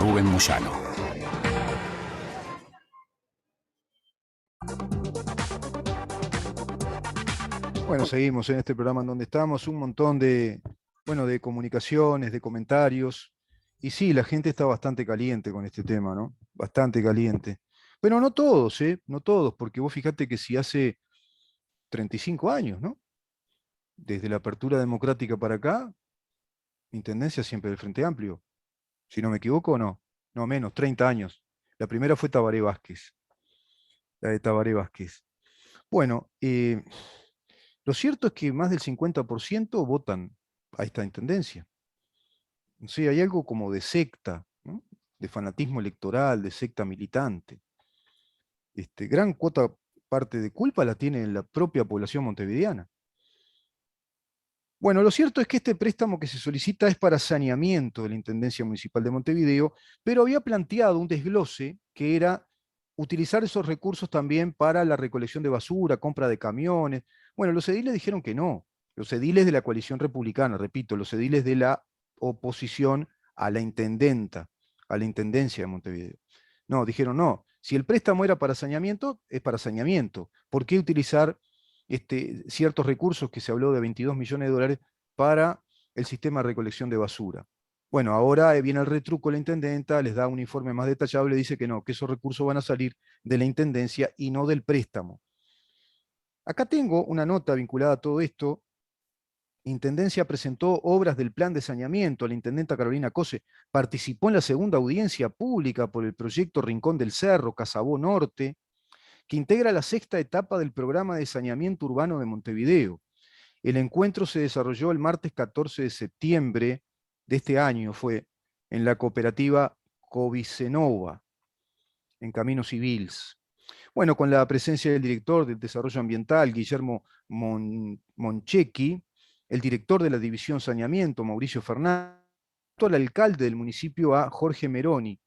Rubén Moyano. Bueno, seguimos en este programa en donde estamos, un montón de, bueno, de comunicaciones, de comentarios, y sí, la gente está bastante caliente con este tema, ¿no? Bastante caliente. Pero no todos, ¿eh? No todos, porque vos fijate que si hace 35 años, ¿no? Desde la apertura democrática para acá, intendencia siempre del Frente Amplio. Si no me equivoco, o no. No, menos, 30 años. La primera fue Tabaré Vázquez, la de Tabaré Vázquez. Bueno, lo cierto es que más del 50% votan a esta intendencia. Sí, hay algo como de secta, ¿no? De fanatismo electoral, de secta militante. Gran cuota parte de culpa la tiene la propia población montevideana. Bueno, lo cierto es que este préstamo que se solicita es para saneamiento de la Intendencia Municipal de Montevideo, pero había planteado un desglose que era utilizar esos recursos también para la recolección de basura, compra de camiones. Bueno, los ediles dijeron que no. Los ediles de la coalición republicana, repito, los ediles de la oposición a la intendenta, a la intendencia de Montevideo. No, dijeron no. Si el préstamo era para saneamiento, es para saneamiento. ¿Por qué utilizar ciertos recursos que se habló de 22 millones de dólares para el sistema de recolección de basura? Bueno, ahora viene el retruco la intendenta, les da un informe más detallado y le dice que no, que esos recursos van a salir de la intendencia y no del préstamo. Acá tengo una nota vinculada a todo esto. Intendencia presentó obras del plan de saneamiento. La intendenta Carolina Cose participó en la segunda audiencia pública por el proyecto Rincón del Cerro, Casabó Norte, que integra la sexta etapa del programa de saneamiento urbano de Montevideo. El encuentro se desarrolló el martes 14 de septiembre de este año, fue en la cooperativa Covicenova, en Caminos Civils. Bueno, con la presencia del director del Desarrollo Ambiental, Guillermo Monchequi, el director de la División Saneamiento, Mauricio Fernández, el alcalde del municipio, a Jorge Meroni,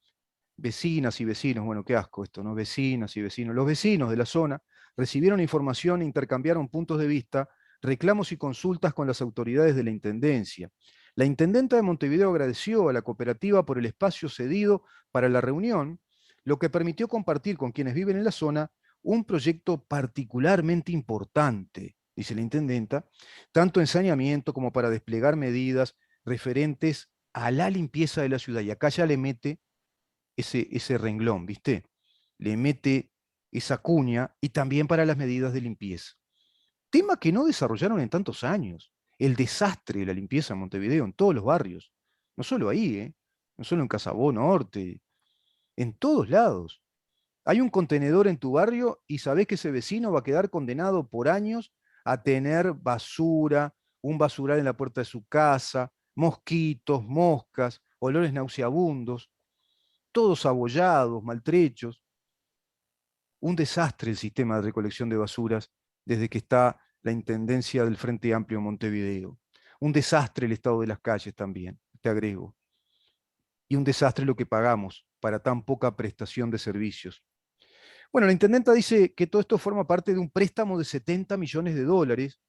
vecinas y vecinos, bueno, qué asco esto, ¿no? Vecinas y vecinos. Los vecinos de la zona recibieron información e intercambiaron puntos de vista, reclamos y consultas con las autoridades de la Intendencia. La Intendenta de Montevideo agradeció a la cooperativa por el espacio cedido para la reunión, lo que permitió compartir con quienes viven en la zona un proyecto particularmente importante, dice la Intendenta, tanto en saneamiento como para desplegar medidas referentes a la limpieza de la ciudad. Y acá ya le mete ese renglón, ¿viste? Le mete esa cuña y también para las medidas de limpieza. Tema que no desarrollaron en tantos años. El desastre de la limpieza en Montevideo, en todos los barrios. No solo ahí, ¿eh? No solo en Casabó Norte, en todos lados. Hay un contenedor en tu barrio y sabés que ese vecino va a quedar condenado por años a tener basura, un basural en la puerta de su casa, mosquitos, moscas, olores nauseabundos, todos abollados, maltrechos. Un desastre el sistema de recolección de basuras desde que está la Intendencia del Frente Amplio en Montevideo. Un desastre el estado de las calles también, te agrego. Y un desastre lo que pagamos para tan poca prestación de servicios. Bueno, la intendenta dice que todo esto forma parte de un préstamo de 70 millones de dólares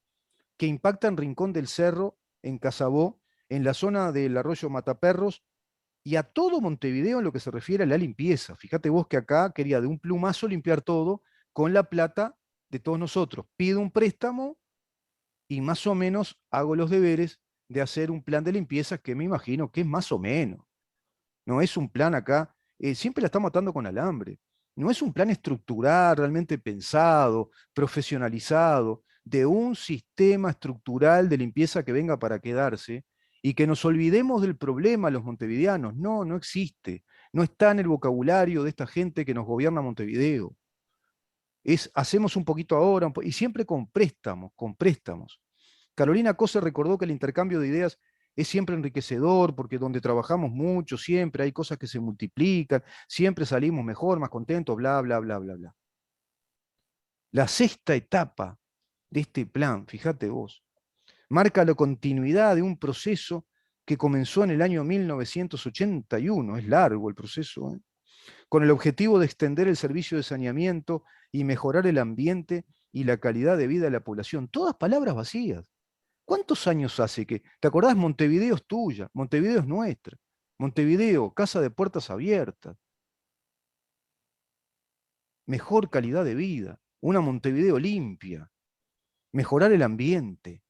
que impacta en Rincón del Cerro, en Casabó, en la zona del arroyo Mataperros y a todo Montevideo en lo que se refiere a la limpieza. Fíjate vos que acá quería de un plumazo limpiar todo con la plata de todos nosotros. Pido un préstamo y más o menos hago los deberes de hacer un plan de limpieza que me imagino que es más o menos. No es un plan acá, siempre la estamos atando con alambre. No es un plan estructural, realmente pensado, profesionalizado, de un sistema estructural de limpieza que venga para quedarse y que nos olvidemos del problema los montevideanos. No, no existe. No está en el vocabulario de esta gente que nos gobierna Montevideo. Hacemos un poquito ahora, y siempre con préstamos, con préstamos. Carolina Cose recordó que el intercambio de ideas es siempre enriquecedor, porque donde trabajamos mucho, siempre hay cosas que se multiplican, siempre salimos mejor, más contentos, bla, bla, bla, bla, bla. La sexta etapa de este plan, fíjate vos, marca la continuidad de un proceso que comenzó en el año 1981, es largo el proceso, ¿eh? Con el objetivo de extender el servicio de saneamiento y mejorar el ambiente y la calidad de vida de la población. Todas palabras vacías. ¿Cuántos años hace que? ¿Te acordás? Montevideo es tuya, Montevideo es nuestra. Montevideo, casa de puertas abiertas, mejor calidad de vida, una Montevideo limpia, mejorar el ambiente.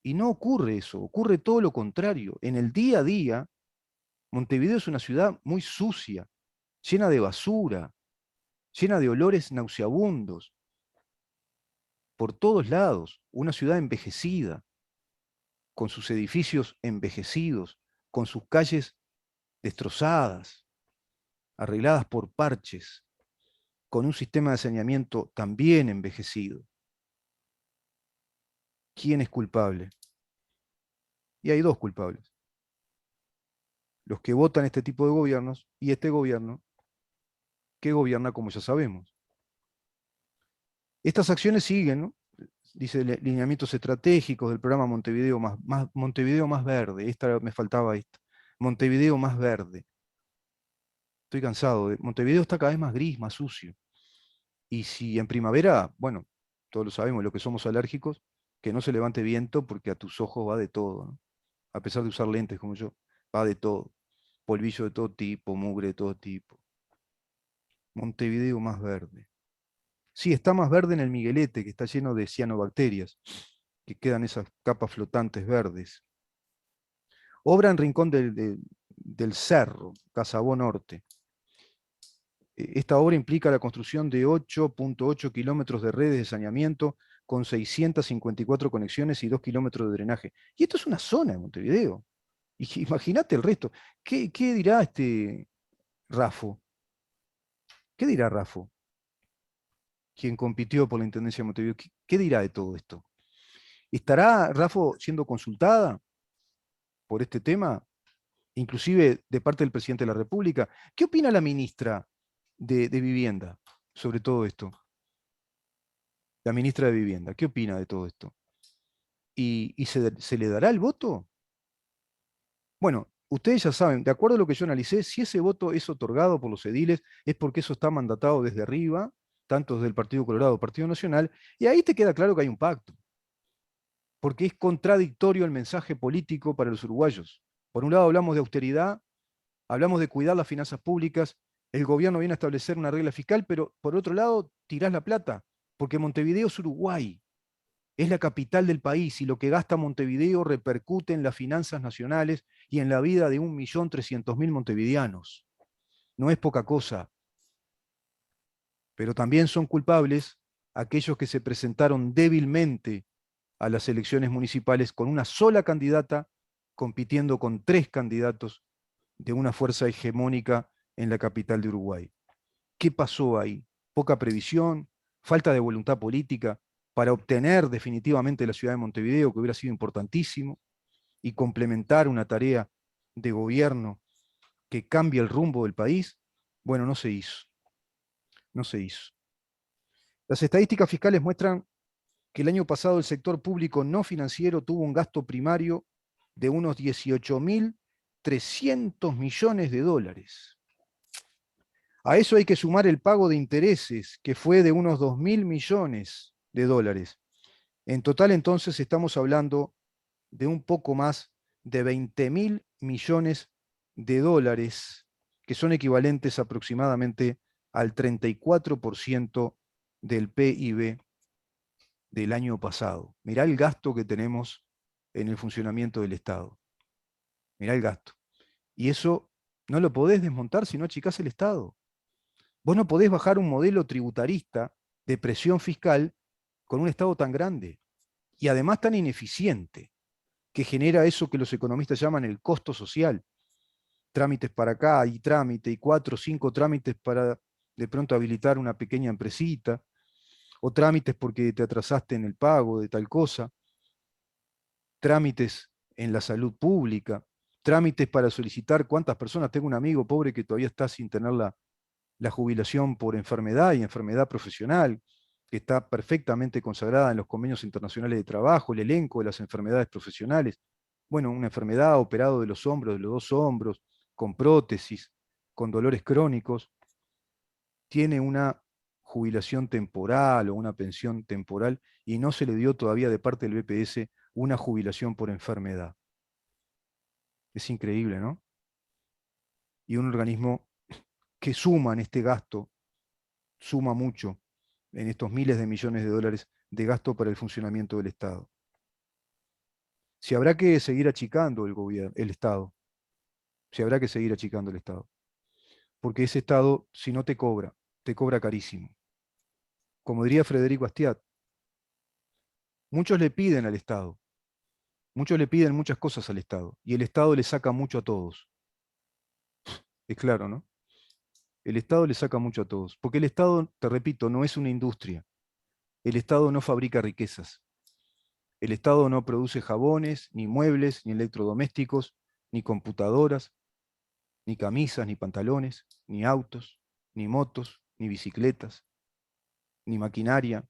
Y no ocurre eso, ocurre todo lo contrario. En el día a día, Montevideo es una ciudad muy sucia, llena de basura, llena de olores nauseabundos, por todos lados, una ciudad envejecida, con sus edificios envejecidos, con sus calles destrozadas, arregladas por parches, con un sistema de saneamiento también envejecido. ¿Quién es culpable? Y hay dos culpables: los que votan este tipo de gobiernos y este gobierno que gobierna, como ya sabemos. Estas acciones siguen, ¿no? Dice lineamientos estratégicos del programa Montevideo más verde. Esta me faltaba esta. Montevideo más verde. Estoy cansado. Montevideo está cada vez más gris, más sucio. Y si en primavera, bueno, todos lo sabemos, lo que somos alérgicos, que no se levante viento porque a tus ojos va de todo, ¿no? A pesar de usar lentes como yo, va de todo. Polvillo de todo tipo, mugre de todo tipo. Montevideo más verde. Sí, está más verde en el Miguelete, que está lleno de cianobacterias, que quedan esas capas flotantes verdes. Obra en Rincón del Cerro, Casabó Norte. Esta obra implica la construcción de 8,8 kilómetros de redes de saneamiento con 654 conexiones y 2 kilómetros de drenaje. Y esto es una zona de Montevideo. Imagínate el resto. ¿Qué dirá Rafo? ¿Qué dirá Rafo, quien compitió por la Intendencia de Montevideo? ¿Qué dirá de todo esto? ¿Estará Rafo siendo consultada por este tema, inclusive de parte del presidente de la República? ¿Qué opina la ministra de Vivienda sobre todo esto? La ministra de Vivienda, ¿qué opina de todo esto? ¿Y se le dará el voto? Bueno, ustedes ya saben, de acuerdo a lo que yo analicé, si ese voto es otorgado por los ediles, es porque eso está mandatado desde arriba, tanto desde el Partido Colorado, Partido Nacional, y ahí te queda claro que hay un pacto, porque es contradictorio el mensaje político para los uruguayos. Por un lado hablamos de austeridad, hablamos de cuidar las finanzas públicas, el gobierno viene a establecer una regla fiscal, pero por otro lado tirás la plata, porque Montevideo es Uruguay, es la capital del país y lo que gasta Montevideo repercute en las finanzas nacionales y en la vida de 1.300.000 montevideanos. No es poca cosa, pero también son culpables aquellos que se presentaron débilmente a las elecciones municipales con una sola candidata compitiendo con 3 candidatos de una fuerza hegemónica en la capital de Uruguay. ¿Qué pasó ahí? Poca previsión, falta de voluntad política para obtener definitivamente la ciudad de Montevideo, que hubiera sido importantísimo, y complementar una tarea de gobierno que cambie el rumbo del país. Bueno, no se hizo, no se hizo. Las estadísticas fiscales muestran que el año pasado el sector público no financiero tuvo un gasto primario de unos 18.300 millones de dólares. A eso hay que sumar el pago de intereses, que fue de unos 2.000 millones de dólares. En total, entonces, estamos hablando de un poco más de 20.000 millones de dólares, que son equivalentes aproximadamente al 34% del PIB del año pasado. Mirá el gasto que tenemos en el funcionamiento del Estado. Mirá el gasto. Y eso no lo podés desmontar si no achicás el Estado. Vos no podés bajar un modelo tributarista de presión fiscal con un Estado tan grande y además tan ineficiente, que genera eso que los economistas llaman el costo social. Trámites para acá y trámite, y 4 o 5 trámites para de pronto habilitar una pequeña empresita, o trámites porque te atrasaste en el pago de tal cosa, trámites en la salud pública, trámites para solicitar cuántas personas. Tengo un amigo pobre que todavía está sin tener la jubilación por enfermedad y enfermedad profesional, que está perfectamente consagrada en los convenios internacionales de trabajo, el elenco de las enfermedades profesionales. Bueno, una enfermedad operado de los hombros, de los 2 hombros, con prótesis, con dolores crónicos, tiene una jubilación temporal o una pensión temporal y no se le dio todavía de parte del BPS una jubilación por enfermedad. Es increíble, ¿no? Y un organismo que suma en este gasto, suma mucho en estos miles de millones de dólares de gasto para el funcionamiento del Estado. Si habrá que seguir achicando el gobierno, el Estado, si habrá que seguir achicando el Estado, porque ese Estado, si no te cobra carísimo. Como diría Federico Astiat, muchos le piden al Estado, muchos le piden muchas cosas al Estado, y el Estado le saca mucho a todos. Es claro, ¿no? El Estado le saca mucho a todos, porque el Estado, te repito, no es una industria. El Estado no fabrica riquezas. El Estado no produce jabones, ni muebles, ni electrodomésticos, ni computadoras, ni camisas, ni pantalones, ni autos, ni motos, ni bicicletas, ni maquinaria,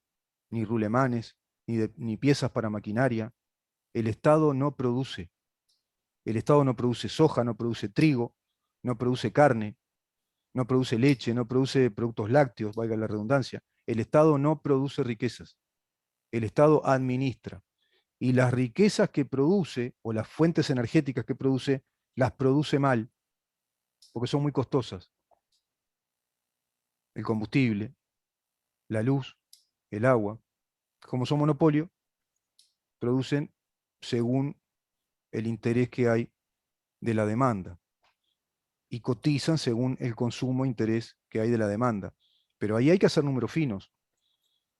ni rulemanes, ni piezas para maquinaria. El Estado no produce. El Estado no produce soja, no produce trigo, no produce carne, no produce leche, no produce productos lácteos, valga la redundancia. El Estado no produce riquezas. El Estado administra. Y las riquezas que produce, o las fuentes energéticas que produce, las produce mal, porque son muy costosas. El combustible, la luz, el agua, como son monopolio, producen según el interés que hay de la demanda y cotizan según el consumo e interés que hay de la demanda. Pero ahí hay que hacer números finos.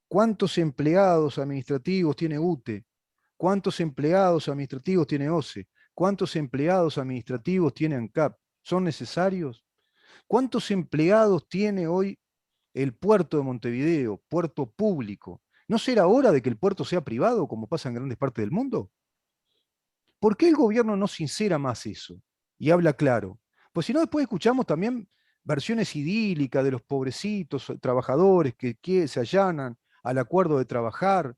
¿Cuántos empleados administrativos tiene UTE? ¿Cuántos empleados administrativos tiene OCE? ¿Cuántos empleados administrativos tiene ANCAP? ¿Son necesarios? ¿Cuántos empleados tiene hoy el puerto de Montevideo, puerto público? ¿No será hora de que el puerto sea privado, como pasa en grandes partes del mundo? ¿Por qué el gobierno no sincera más eso y habla claro? Pues si no, después escuchamos también versiones idílicas de los pobrecitos trabajadores que se allanan al acuerdo de trabajar.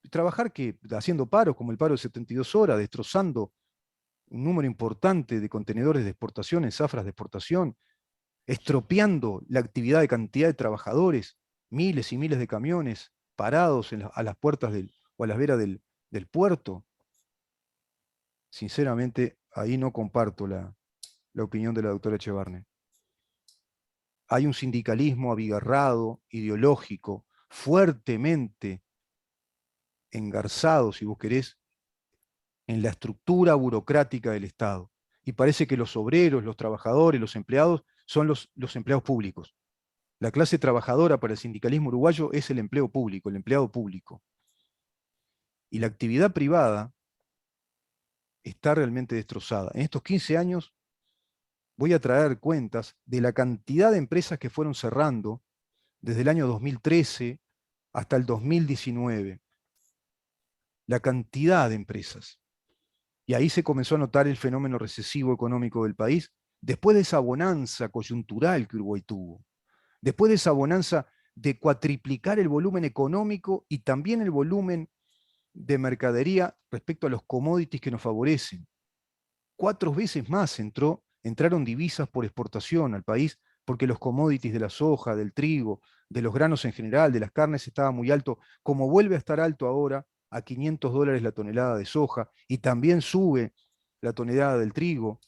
¿Trabajar qué? Haciendo paros, como el paro de 72 horas, destrozando un número importante de contenedores de exportación en zafras de exportación, estropeando la actividad de cantidad de trabajadores, miles y miles de camiones parados a las puertas o a las veras del puerto. Sinceramente, ahí no comparto la opinión de la doctora Echevarne. Hay un sindicalismo abigarrado, ideológico, fuertemente engarzado, si vos querés, en la estructura burocrática del Estado. Y parece que los obreros, los trabajadores, los empleados son los empleados públicos. La clase trabajadora para el sindicalismo uruguayo es el empleo público, el empleado público. Y la actividad privada está realmente destrozada. En estos 15 años voy a traer cuentas de la cantidad de empresas que fueron cerrando desde el año 2013 hasta el 2019. La cantidad de empresas. Y ahí se comenzó a notar el fenómeno recesivo económico del país, después de esa bonanza coyuntural que Uruguay tuvo, después de esa bonanza de cuatriplicar el volumen económico y también el volumen de mercadería respecto a los commodities que nos favorecen. 4 veces más entraron divisas por exportación al país, porque los commodities de la soja, del trigo, de los granos en general, de las carnes, estaba muy alto, como vuelve a estar alto ahora a $500 la tonelada de soja, y también sube la tonelada del trigo,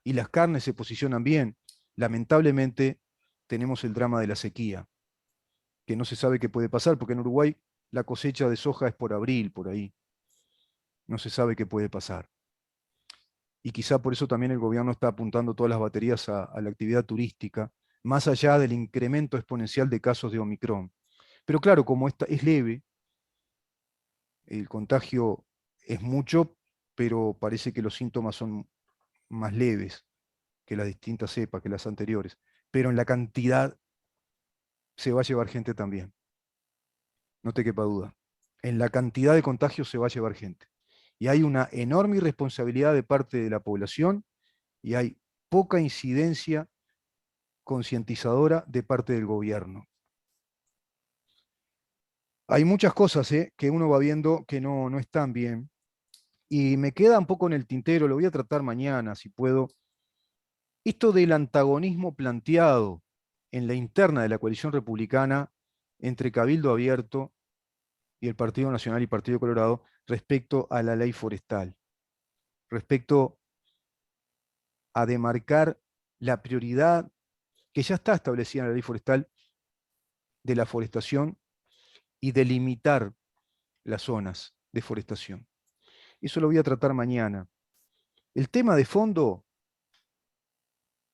y las carnes se posicionan bien. Lamentablemente tenemos el drama de la sequía, que no se sabe qué puede pasar, porque en Uruguay la cosecha de soja es por abril, por ahí. No se sabe qué puede pasar. Y quizá por eso también el gobierno está apuntando todas las baterías a la actividad turística, más allá del incremento exponencial de casos de Omicron. Pero claro, como esta es leve, el contagio es mucho, pero parece que los síntomas son más leves que las distintas cepas, que las anteriores. Pero en la cantidad se va a llevar gente también, no te quepa duda. En la cantidad de contagios se va a llevar gente. Y hay una enorme irresponsabilidad de parte de la población y hay poca incidencia concientizadora de parte del gobierno. Hay muchas cosas que uno va viendo que no están bien, y me queda un poco en el tintero, lo voy a tratar mañana, si puedo, esto del antagonismo planteado en la interna de la coalición republicana entre Cabildo Abierto y el Partido Nacional y Partido Colorado respecto a la ley forestal. respecto a demarcar la prioridad que ya está establecida en la ley forestal de la forestación y delimitar las zonas de forestación. Eso lo voy a tratar mañana. El tema de fondo,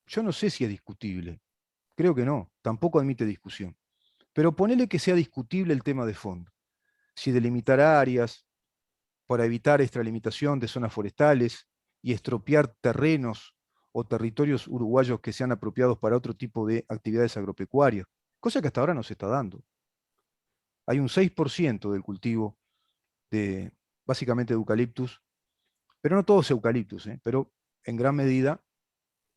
yo no sé si es discutible. Creo que no, tampoco admite discusión. Pero ponele que sea discutible el tema de fondo. Si delimitar áreas para evitar extralimitación de zonas forestales y estropear terrenos o territorios uruguayos que sean apropiados para otro tipo de actividades agropecuarias, cosa que hasta ahora no se está dando. Hay un 6% del cultivo de, básicamente de eucaliptus, pero no todo es eucaliptus, pero en gran medida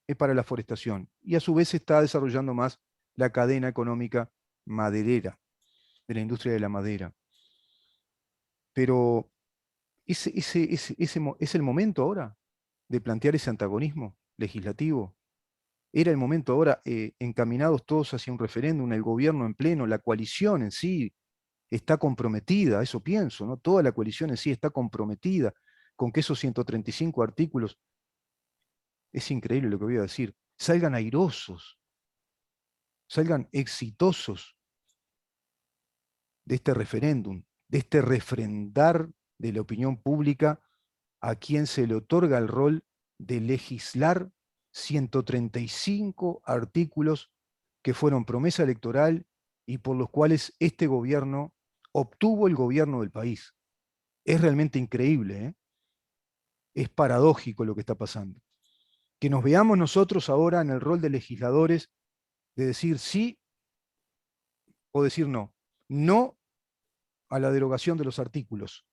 es para la forestación. Y a su vez se está desarrollando más la cadena económica maderera, de la industria de la madera. Pero ¿es el momento ahora de plantear ese antagonismo legislativo? ¿Era el momento ahora, encaminados todos hacia un referéndum, el gobierno en pleno, la coalición en sí está comprometida, eso pienso, ¿no? Toda la coalición en sí está comprometida con que esos 135 artículos, es increíble lo que voy a decir, salgan airosos, salgan exitosos de este referéndum, de este refrendar de la opinión pública a quien se le otorga el rol de legislar 135 artículos que fueron promesa electoral y por los cuales este gobierno obtuvo el gobierno del país. Es realmente increíble, ¿eh? Es paradójico lo que está pasando. Que nos veamos nosotros ahora en el rol de legisladores de decir sí o decir no. No a la derogación de los artículos.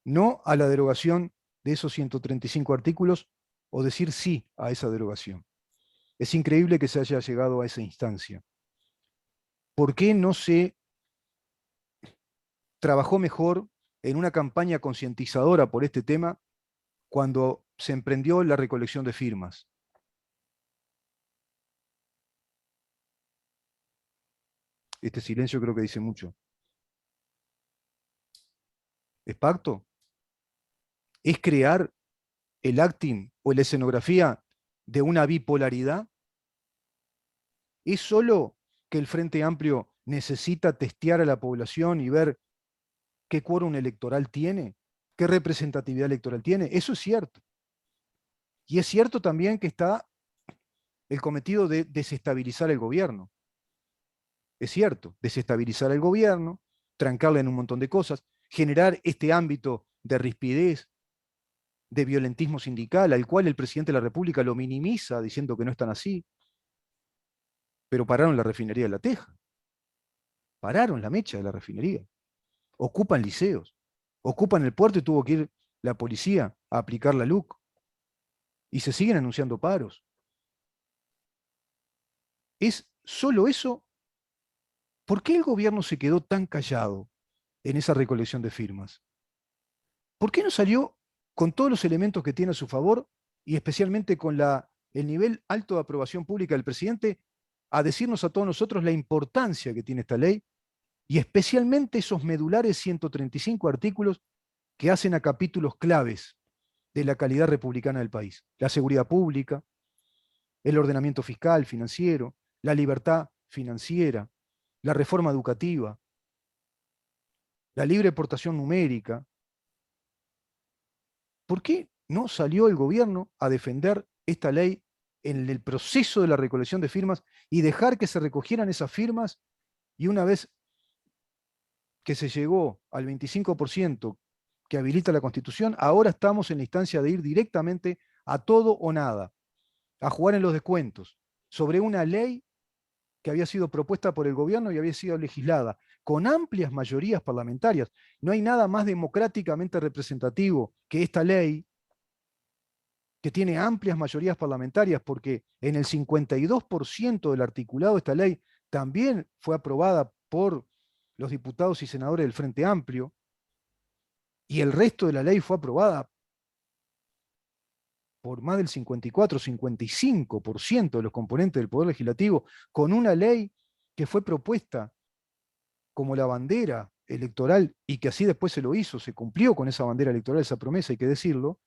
No a la derogación de esos 135 artículos o decir sí a esa derogación. Es increíble que se haya llegado a esa instancia. ¿Por qué no se trabajó mejor en una campaña concientizadora por este tema cuando se emprendió la recolección de firmas? Este silencio creo que dice mucho. ¿Es pacto? ¿Es crear el acting o la escenografía de una bipolaridad? ¿Es solo que el Frente Amplio necesita testear a la población y ver qué quórum electoral tiene? ¿Qué representatividad electoral tiene? Eso es cierto. Y es cierto también que está el cometido de desestabilizar el gobierno. Es cierto, desestabilizar el gobierno, trancarle en un montón de cosas, generar este ámbito de rispidez, de violentismo sindical, al cual el presidente de la República lo minimiza diciendo que no están así, pero pararon la refinería de La Teja, pararon la mecha de la refinería, ocupan liceos, ocupan el puerto y tuvo que ir la policía a aplicar la LUC, y se siguen anunciando paros. ¿Es solo eso? ¿Por qué el gobierno se quedó tan callado en esa recolección de firmas? ¿Por qué no salió con todos los elementos que tiene a su favor y especialmente con el nivel alto de aprobación pública del presidente a decirnos a todos nosotros la importancia que tiene esta ley y especialmente esos medulares 135 artículos que hacen a capítulos claves de la calidad republicana del país? La seguridad pública, el ordenamiento fiscal, financiero, la libertad financiera, la reforma educativa, la libre portación numérica. ¿Por qué no salió el gobierno a defender esta ley en el proceso de la recolección de firmas y dejar que se recogieran esas firmas y una vez que se llegó al 25% que habilita la Constitución, ahora estamos en la instancia de ir directamente a todo o nada, a jugar en los descuentos, sobre una ley que había sido propuesta por el gobierno y había sido legislada con amplias mayorías parlamentarias? No hay nada más democráticamente representativo que esta ley, que tiene amplias mayorías parlamentarias, porque en el 52% del articulado de esta ley también fue aprobada por los diputados y senadores del Frente Amplio, y el resto de la ley fue aprobada por más del 54-55% de los componentes del Poder Legislativo, con una ley que fue propuesta como la bandera electoral y que así después se lo hizo, se cumplió con esa bandera electoral, esa promesa, hay que decirlo.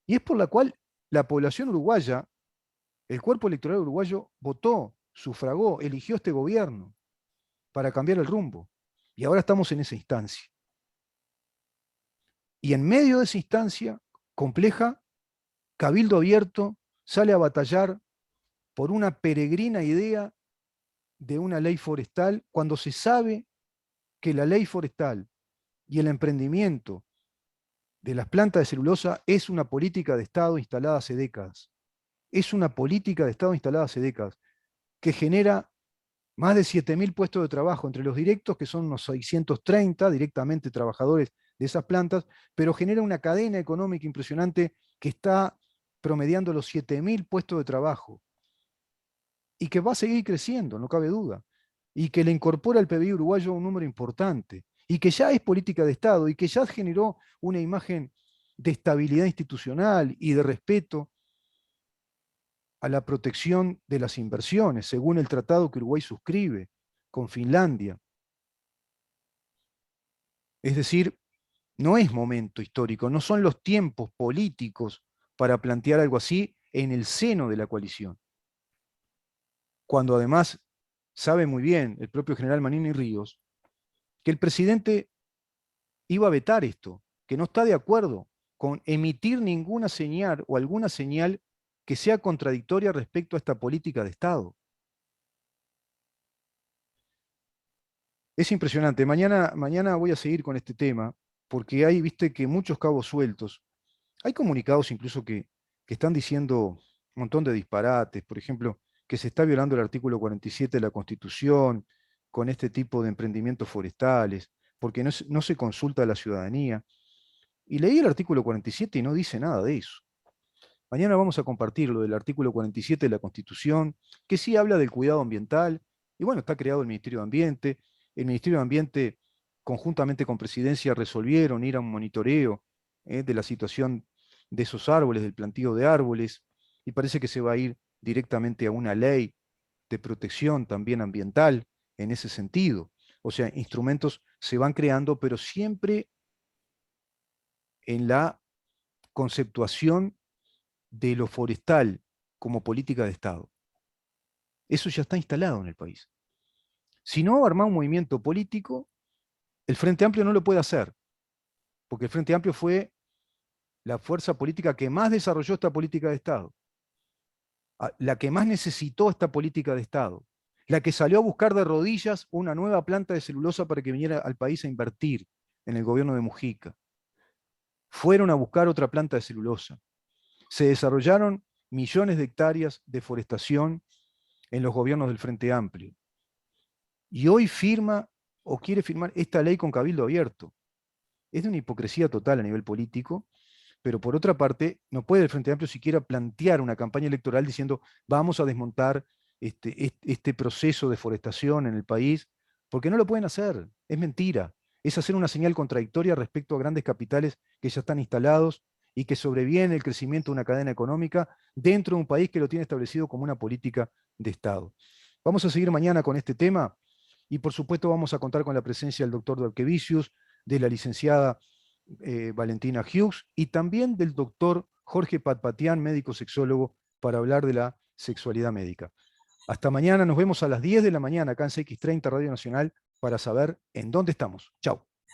Y es por la cual la población uruguaya, el cuerpo electoral uruguayo, votó, sufragó, eligió este gobierno para cambiar el rumbo. Y ahora estamos en esa instancia. Y en medio de esa instancia compleja, Cabildo Abierto sale a batallar por una peregrina idea de una ley forestal cuando se sabe que la ley forestal y el emprendimiento de las plantas de celulosa es una política de Estado instalada hace décadas. Es una política de Estado instalada hace décadas que genera más de 7.000 puestos de trabajo entre los directos, que son unos 630 directamente trabajadores de esas plantas, pero genera una cadena económica impresionante que está promediando los 7.000 puestos de trabajo y que va a seguir creciendo, no cabe duda, y que le incorpora al PBI uruguayo un número importante, y que ya es política de Estado, y que ya generó una imagen de estabilidad institucional y de respeto a la protección de las inversiones, según el tratado que Uruguay suscribe con Finlandia. Es decir, no es momento histórico, no son los tiempos políticos para plantear algo así en el seno de la coalición. Cuando además sabe muy bien el propio general Manini Ríos que el presidente iba a vetar esto, que no está de acuerdo con emitir ninguna señal o alguna señal que sea contradictoria respecto a esta política de Estado. Es impresionante. Mañana voy a seguir con este tema, porque hay, viste, que muchos cabos sueltos. Hay comunicados incluso que están diciendo un montón de disparates, por ejemplo, que se está violando el artículo 47 de la Constitución con este tipo de emprendimientos forestales, porque no se consulta a la ciudadanía. Y leí el artículo 47 y no dice nada de eso. Mañana vamos a compartir lo del artículo 47 de la Constitución, que sí habla del cuidado ambiental, y bueno, está creado el Ministerio de Ambiente. El Ministerio de Ambiente, conjuntamente con Presidencia, resolvieron ir a un monitoreo de la situación de esos árboles, del plantío de árboles, y parece que se va a ir directamente a una ley de protección también ambiental en ese sentido. O sea, instrumentos se van creando, pero siempre en la conceptuación de lo forestal como política de Estado. Eso ya está instalado en el país. Si no arma un movimiento político, el Frente Amplio no lo puede hacer, porque el Frente Amplio fue la fuerza política que más desarrolló esta política de Estado, la que más necesitó esta política de Estado, la que salió a buscar de rodillas una nueva planta de celulosa para que viniera al país a invertir en el gobierno de Mujica. Fueron a buscar otra planta de celulosa. Se desarrollaron millones de hectáreas de forestación en los gobiernos del Frente Amplio. Y hoy firma o quiere firmar esta ley con Cabildo Abierto. Es de una hipocresía total a nivel político, pero por otra parte, no puede el Frente Amplio siquiera plantear una campaña electoral diciendo vamos a desmontar este proceso de forestación en el país, porque no lo pueden hacer, es mentira. Es hacer una señal contradictoria respecto a grandes capitales que ya están instalados y que sobreviene el crecimiento de una cadena económica dentro de un país que lo tiene establecido como una política de Estado. Vamos a seguir mañana con este tema y por supuesto vamos a contar con la presencia del doctor Dorquevicius, de la licenciada Valentina Hughes y también del doctor Jorge Patpatián, médico sexólogo, para hablar de la sexualidad médica. Hasta mañana, nos vemos a las 10 de la mañana acá en CX30 Radio Nacional para saber en dónde estamos. Chau.